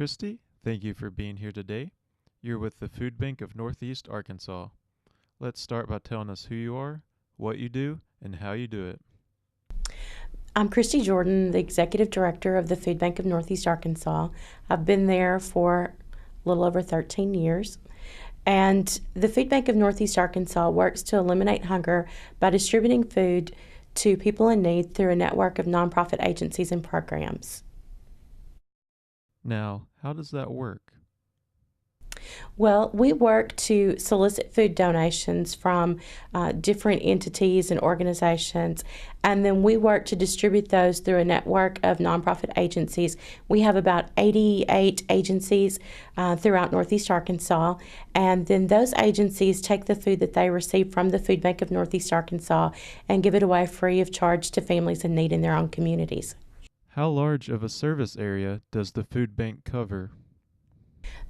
Kristi. Thank you for being here today. You're with the Food Bank of Northeast Arkansas. Let's start by telling us who you are, what you do, and how you do it. I'm Kristi Jordan, the Executive Director of the Food Bank of Northeast Arkansas. I've been there for a little over 13 years. And the Food Bank of Northeast Arkansas works to eliminate hunger by distributing food to people in need through a network of nonprofit agencies and programs. Now, how does that work? Well, we work to solicit food donations from different entities and organizations, and then we work to distribute those through a network of nonprofit agencies. We have about 88 agencies throughout Northeast Arkansas, and then those agencies take the food that they receive from the Food Bank of Northeast Arkansas and give it away free of charge to families in need in their own communities. How large of a service area does the food bank cover?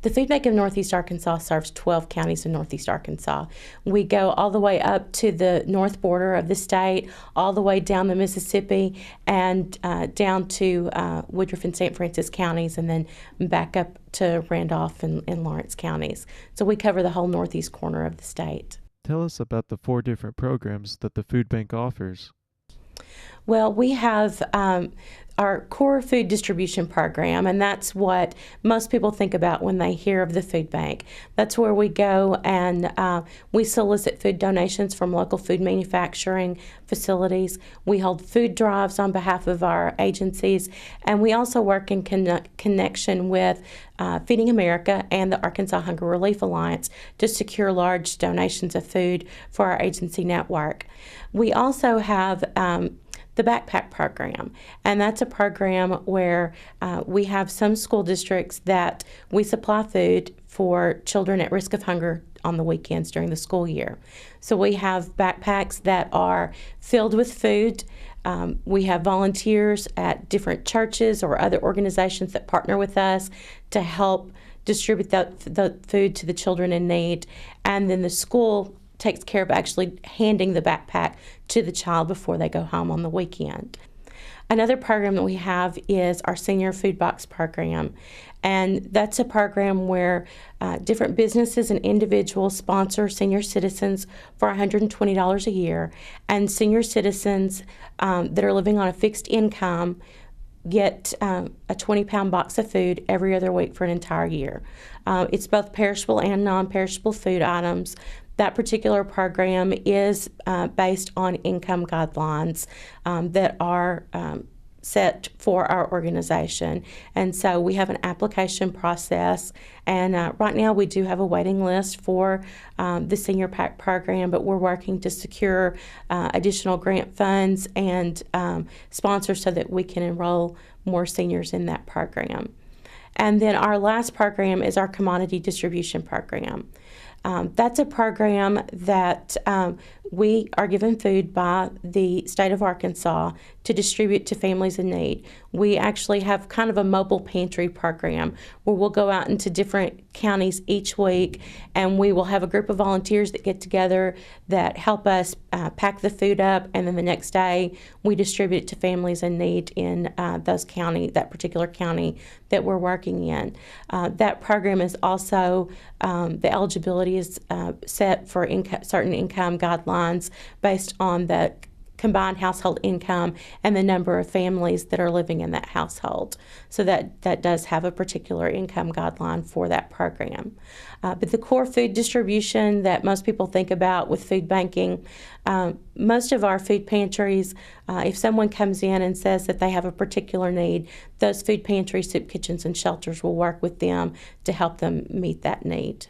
The Food Bank of Northeast Arkansas serves 12 counties in Northeast Arkansas. We go all the way up to the north border of the state, all the way down the Mississippi, and down to Woodruff and St. Francis counties, and then back up to Randolph and Lawrence counties. So we cover the whole northeast corner of the state. Tell us about the 4 different programs that the food bank offers. Well, we have our core food distribution program, and that's what most people think about when they hear of the food bank. That's where we go and we solicit food donations from local food manufacturing facilities. We hold food drives on behalf of our agencies, and we also work in connection with Feeding America and the Arkansas Hunger Relief Alliance to secure large donations of food for our agency network. We also have the backpack program, and that's a program where we have some school districts that we supply food for children at risk of hunger on the weekends during the school year. So we have backpacks that are filled with food. We have volunteers at different churches or other organizations that partner with us to help distribute the food to the children in need, and then the school takes care of actually handing the backpack to the child before they go home on the weekend. Another program that we have is our Senior Food Box program, and that's a program where different businesses and individuals sponsor senior citizens for $120 a year, and senior citizens that are living on a fixed income get a 20-pound box of food every other week for an entire year. It's both perishable and non-perishable food items. That particular program is based on income guidelines that are set for our organization. And so we have an application process, and right now we do have a waiting list for the Senior Pack program, but we're working to secure additional grant funds and sponsors so that we can enroll more seniors in that program. And then our last program is our commodity distribution program. That's a program that we are given food by the state of Arkansas to distribute to families in need. We actually have kind of a mobile pantry program where we'll go out into different counties each week, and we will have a group of volunteers that get together that help us pack the food up, and then the next day we distribute it to families in need in that particular county that we're working in. That program is also, the eligibility is set for certain income guidelines based on the combined household income and the number of families that are living in that household. So that does have a particular income guideline for that program. But the core food distribution that most people think about with food banking, most of our food pantries, if someone comes in and says that they have a particular need, those food pantries, soup kitchens, and shelters will work with them to help them meet that need.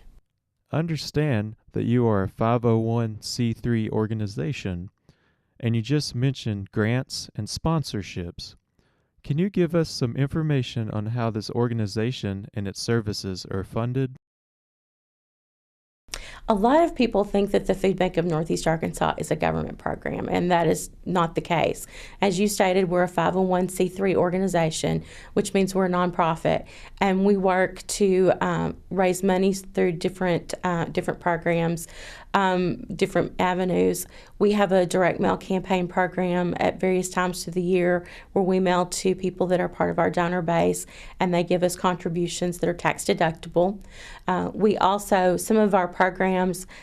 Understand that you are a 501c3 organization, and you just mentioned grants and sponsorships. Can you give us some information on how this organization and its services are funded? A lot of people think that the Food Bank of Northeast Arkansas is a government program, and that is not the case. As you stated, we're a 501c3 organization, which means we're a nonprofit, and we work to raise money through different programs, different avenues. We have a direct mail campaign program at various times through the year where we mail to people that are part of our donor base, and they give us contributions that are tax deductible. We also, some of our programs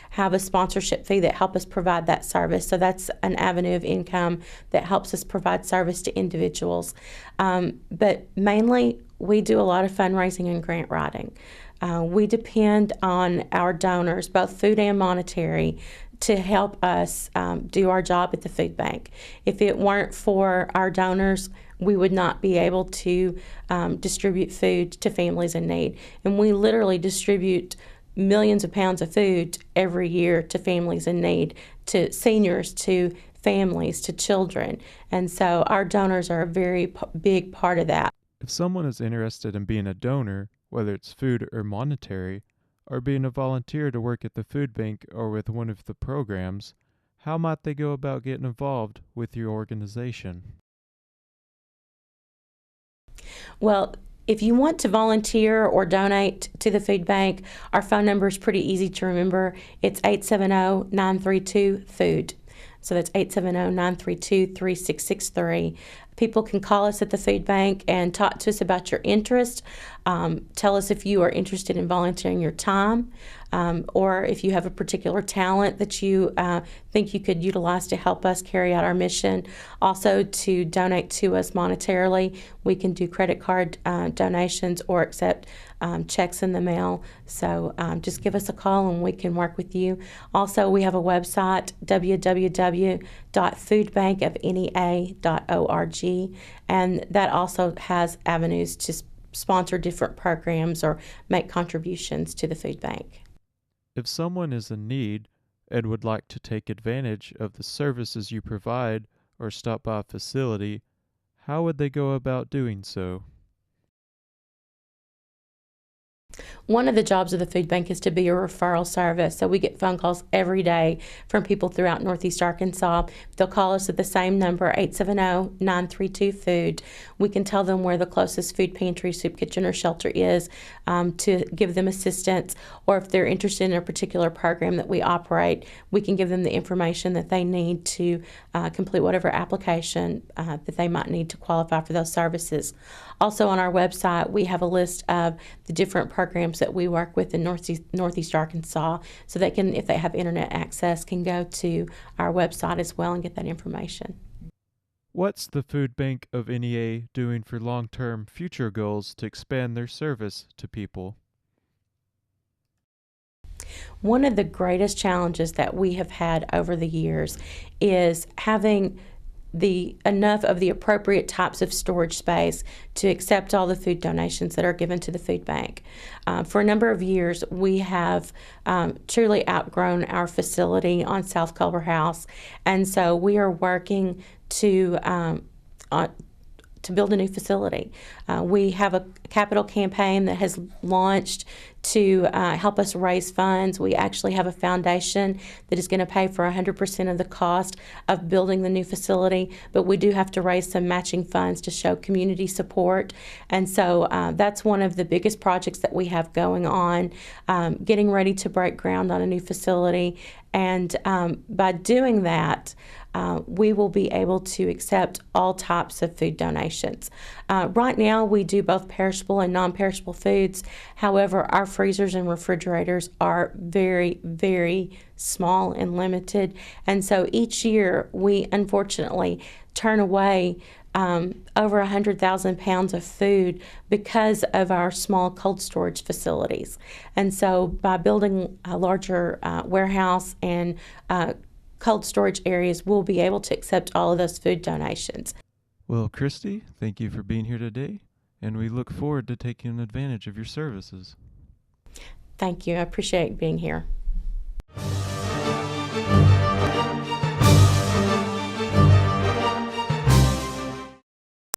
have a sponsorship fee that help us provide that service. So that's an avenue of income that helps us provide service to individuals. But mainly, we do a lot of fundraising and grant writing. We depend on our donors, both food and monetary, to help us do our job at the food bank. If it weren't for our donors, we would not be able to distribute food to families in need. And we literally distribute millions of pounds of food every year to families in need, to seniors, to families, to children. And so our donors are a very big part of that. If someone is interested in being a donor, whether it's food or monetary, or being a volunteer to work at the food bank or with one of the programs, how might they go about getting involved with your organization? Well, if you want to volunteer or donate to the food bank, our phone number is pretty easy to remember. It's 870-932-FOOD. So that's 870-932-3663. People can call us at the food bank and talk to us about your interest. Tell us if you are interested in volunteering your time, or if you have a particular talent that you think you could utilize to help us carry out our mission. Also, to donate to us monetarily, we can do credit card donations or accept checks in the mail. So just give us a call and we can work with you. Also, we have a website, www.foodbankofnea.org, and that also has avenues to sponsor different programs or make contributions to the food bank. If someone is in need and would like to take advantage of the services you provide or stop by a facility, how would they go about doing so? One of the jobs of the food bank is to be a referral service. So we get phone calls every day from people throughout Northeast Arkansas. They'll call us at the same number, 870-932-FOOD. We can tell them where the closest food pantry, soup kitchen, or shelter is to give them assistance. Or if they're interested in a particular program that we operate, we can give them the information that they need to complete whatever application that they might need to qualify for those services. Also on our website, we have a list of the different programs that we work with in Northeast Arkansas, so they can, if they have internet access, can go to our website as well and get that information. What's the Food Bank of NEA doing for long-term future goals to expand their service to people? One of the greatest challenges that we have had over the years is having enough of the appropriate types of storage space to accept all the food donations that are given to the food bank. For a number of years, we have truly outgrown our facility on South Culver House, and so we are working to build a new facility. We have a capital campaign that has launched to help us raise funds. We actually have a foundation that is going to pay for 100% of the cost of building the new facility, but we do have to raise some matching funds to show community support. And so that's one of the biggest projects that we have going on, getting ready to break ground on a new facility. And by doing that, we will be able to accept all types of food donations. Right now, we do both perishable and non-perishable foods. However, our freezers and refrigerators are very, very small and limited. And so each year, we unfortunately turn away over 100,000 pounds of food because of our small cold storage facilities. And so by building a larger warehouse and cold storage areas, we'll be able to accept all of those food donations. Well, Kristi, thank you for being here today, and we look forward to taking advantage of your services. Thank you. I appreciate being here.